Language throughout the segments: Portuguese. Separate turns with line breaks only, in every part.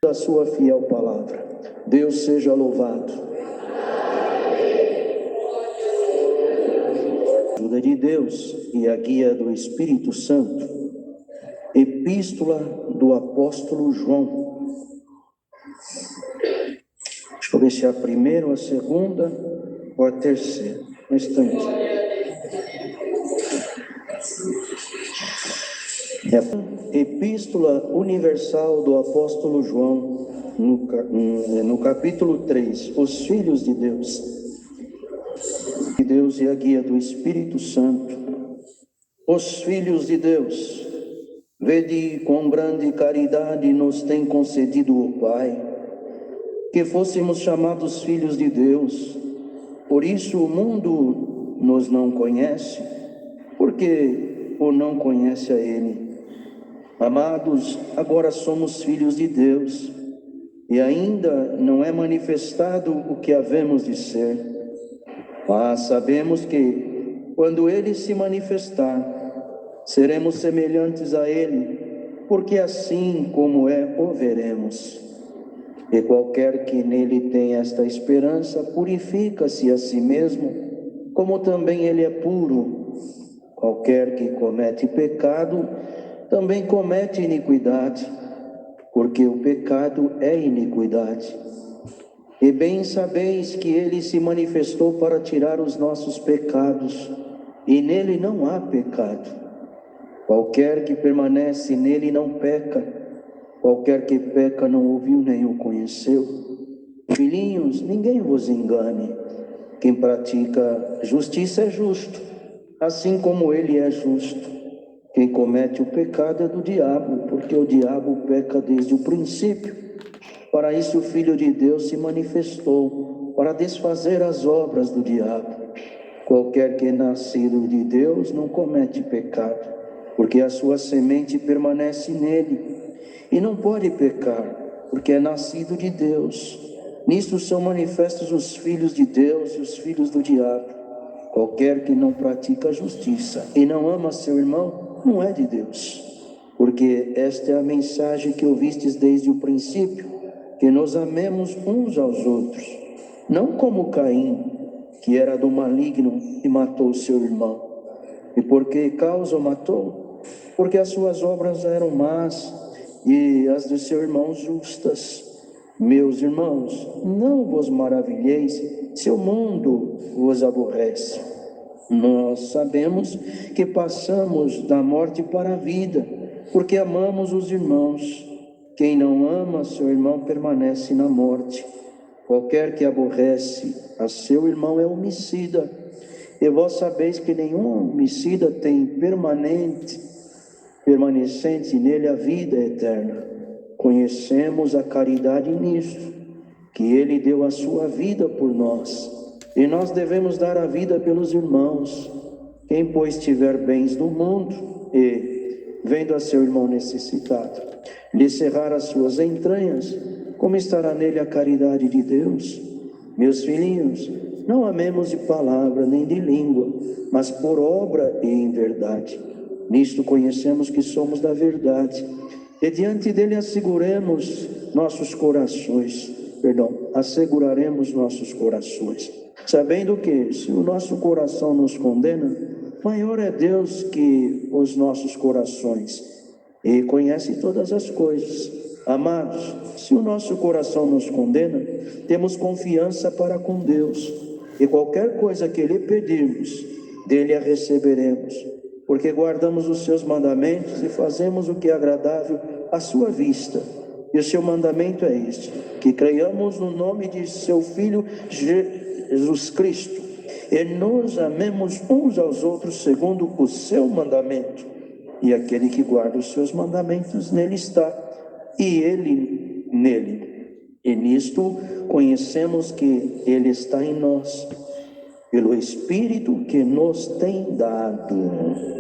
da sua fiel palavra. Deus seja louvado. A ajuda de Deus e a guia do Espírito Santo. Epístola do apóstolo João. Deixa eu ver se é a primeira, a segunda ou a terceira. Um instante. Epístola Universal do apóstolo João, no capítulo 3, os filhos de Deus. De Deus e a guia do Espírito Santo. Os filhos de Deus, vede com grande caridade nos tem concedido o Pai, que fôssemos chamados filhos de Deus. Por isso o mundo nos não conhece, porque o não conhece a Ele. Amados, agora somos filhos de Deus, e ainda não é manifestado o que havemos de ser. Mas sabemos que, quando Ele se manifestar, seremos semelhantes a Ele, porque assim como é, o veremos. E qualquer que nele tenha esta esperança, purifica-se a si mesmo, como também ele é puro. Qualquer que comete pecado, também comete iniquidade, porque o pecado é iniquidade. E bem sabeis que ele se manifestou para tirar os nossos pecados, e nele não há pecado. Qualquer que permanece nele não peca. Qualquer que peca não ouviu nem o conheceu. Filhinhos, ninguém vos engane. Quem pratica justiça é justo, assim como ele é justo. Quem comete o pecado é do diabo, porque o diabo peca desde o princípio. Para isso o Filho de Deus se manifestou, para desfazer as obras do diabo. Qualquer que é nascido de Deus não comete pecado, porque a sua semente permanece nele. E não pode pecar, porque é nascido de Deus. Nisto são manifestos os filhos de Deus e os filhos do diabo. Qualquer que não pratica a justiça e não ama seu irmão, não é de Deus. Porque esta é a mensagem que ouvistes desde o princípio, que nos amemos uns aos outros. Não como Caim, que era do maligno e matou seu irmão. E por que causa o matou? Porque as suas obras eram más, e as de seu irmão justas. Meus irmãos, não vos maravilheis se o mundo vos aborrece. Nós sabemos que passamos da morte para a vida, porque amamos os irmãos. Quem não ama seu irmão permanece na morte. Qualquer que aborrece a seu irmão é homicida. E vós sabeis que nenhum homicida tem permanecente nele a vida eterna. Conhecemos a caridade nisto, que ele deu a sua vida por nós, e nós devemos dar a vida pelos irmãos. Quem, pois, tiver bens do mundo e, vendo a seu irmão necessitado, lhe cerrar as suas entranhas, como estará nele a caridade de Deus? Meus filhinhos, não amemos de palavra nem de língua, mas por obra e em verdade. Nisto conhecemos que somos da verdade, e diante dele asseguraremos nossos corações, sabendo que, se o nosso coração nos condena, maior é Deus que os nossos corações, e conhece todas as coisas. Amados, se o nosso coração nos condena, temos confiança para com Deus, e qualquer coisa que lhe pedirmos, dele a receberemos, porque guardamos os seus mandamentos e fazemos o que é agradável à sua vista. E o seu mandamento é este: que creiamos no nome de seu Filho Jesus Cristo, e nos amemos uns aos outros segundo o seu mandamento. E aquele que guarda os seus mandamentos, nele está, e ele nele. E nisto conhecemos que ele está em nós, pelo Espírito que nos tem dado.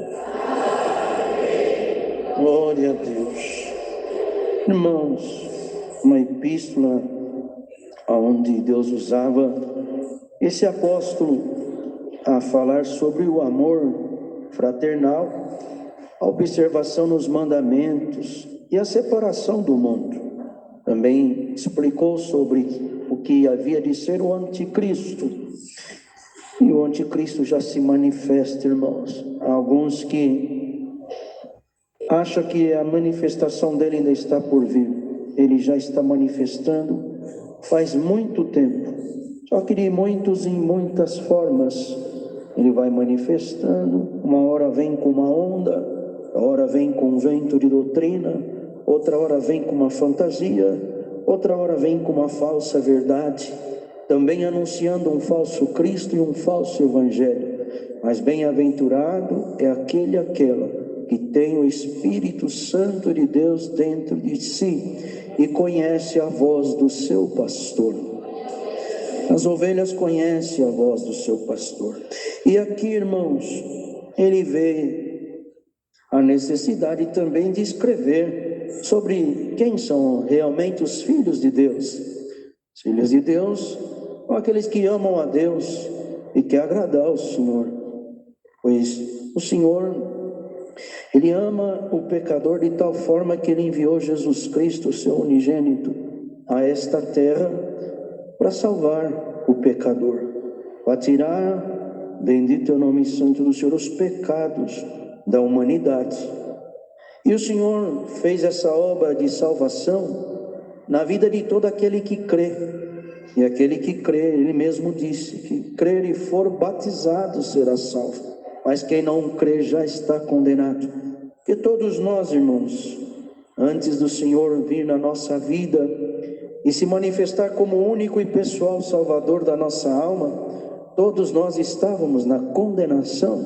Glória a Deus. Irmãos, uma epístola onde Deus usava esse apóstolo a falar sobre o amor fraternal, a observação nos mandamentos e a separação do mundo. também explicou sobre o que havia de ser o anticristo. E o anticristo já se manifesta, irmãos. Há alguns que acham que a manifestação dele ainda está por vir. Ele já está manifestando faz muito tempo. Só que de muitos em muitas formas. Ele vai manifestando. Uma hora vem com uma onda, outra hora vem com um vento de doutrina, outra hora vem com uma fantasia, outra hora vem com uma falsa verdade, também anunciando um falso Cristo e um falso Evangelho. Mas bem-aventurado é aquele, aquela que tem o Espírito Santo de Deus dentro de si e conhece a voz do seu pastor. As ovelhas conhecem a voz do seu pastor. E aqui, irmãos, ele vê a necessidade também de escrever sobre quem são realmente os filhos de Deus. Os filhos de Deus são aqueles que amam a Deus e querem agradar ao Senhor. Pois o Senhor, Ele ama o pecador de tal forma que Ele enviou Jesus Cristo, seu unigênito, a esta terra para salvar o pecador, para tirar, bendito é o nome santo do Senhor, os pecados da humanidade. E o Senhor fez essa obra de salvação na vida de todo aquele que crê. E aquele que crê, Ele mesmo disse, que crer e for batizado será salvo. Mas quem não crê já está condenado. Porque todos nós, irmãos, antes do Senhor vir na nossa vida e se manifestar como único e pessoal Salvador da nossa alma, todos nós estávamos na condenação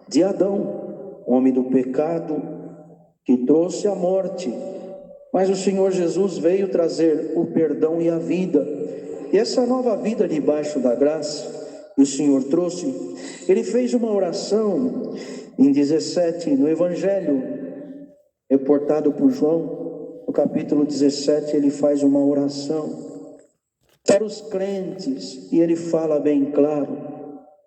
de Adão, homem do pecado, que trouxe a morte. Mas o Senhor Jesus veio trazer o perdão e a vida. E essa nova vida debaixo da graça que o Senhor trouxe, Ele fez uma oração em 17, no Evangelho, reportado por João. No capítulo 17, ele faz uma oração para os crentes, e ele fala bem claro: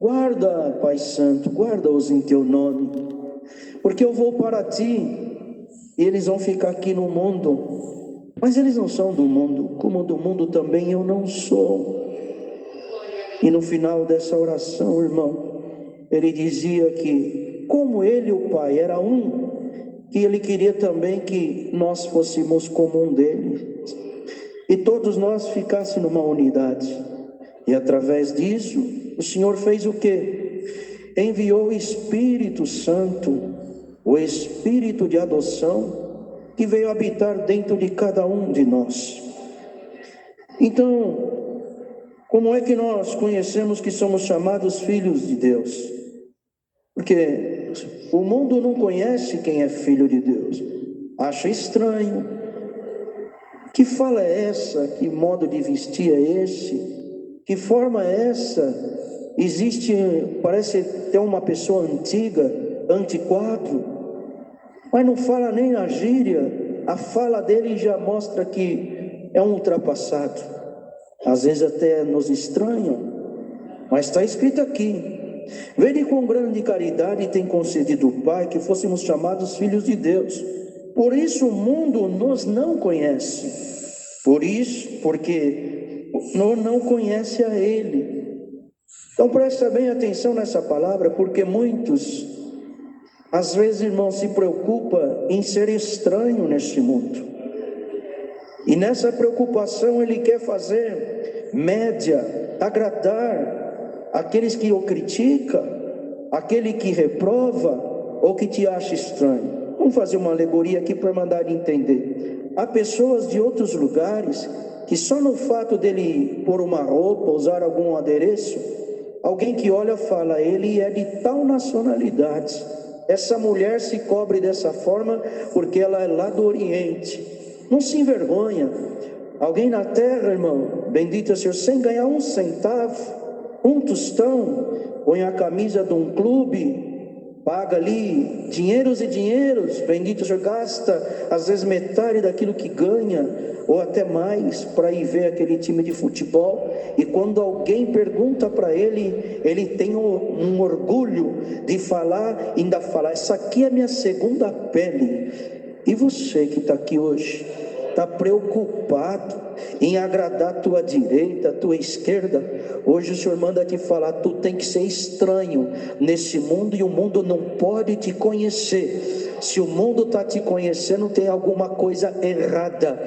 guarda, Pai Santo, guarda-os em teu nome, porque eu vou para ti, e eles vão ficar aqui no mundo, mas eles não são do mundo, como do mundo também eu não sou. E no final dessa oração, irmão, ele dizia que, como ele e o Pai era um, que ele queria também que nós fôssemos como um deles, e todos nós ficássemos numa unidade. E através disso, o Senhor fez o quê? Enviou o Espírito Santo, o Espírito de adoção, que veio habitar dentro de cada um de nós. Então, como é que nós conhecemos que somos chamados filhos de Deus? Porque o mundo não conhece quem é filho de Deus, acha estranho. Que fala é essa? Que modo de vestir é esse? Que forma é essa? Existe, parece ter uma pessoa antiga, antiquado, mas não fala nem na gíria. A fala dele já mostra que é um ultrapassado. Às vezes até nos estranham, mas está escrito aqui: vede quão grande caridade tem concedido o Pai, que fôssemos chamados filhos de Deus. Por isso o mundo nos não conhece. Por isso, porque não conhece a Ele. Então presta bem atenção nessa palavra, porque muitos, às vezes, irmãos, se preocupam em ser estranho neste mundo. E nessa preocupação ele quer fazer média, agradar aqueles que o criticam, aquele que reprova ou que te acha estranho. Vamos fazer uma alegoria aqui para mandar entender. Há pessoas de outros lugares que só no fato dele pôr uma roupa, usar algum adereço, alguém que olha fala: ele é de tal nacionalidade, essa mulher se cobre dessa forma porque ela é lá do Oriente. Não se envergonha. Alguém na terra, irmão, bendito é o Senhor, sem ganhar um centavo, um tostão, põe a camisa de um clube, paga ali dinheiros e dinheiros, bendito o Senhor, gasta às vezes metade daquilo que ganha, ou até mais, para ir ver aquele time de futebol. E quando alguém pergunta para ele, ele tem um orgulho de falar, essa aqui é a minha segunda pele. E você que está aqui hoje, está preocupado em agradar a tua direita, a tua esquerda. Hoje o Senhor manda te falar: tu tem que ser estranho nesse mundo, e o mundo não pode te conhecer. Se o mundo está te conhecendo, tem alguma coisa errada.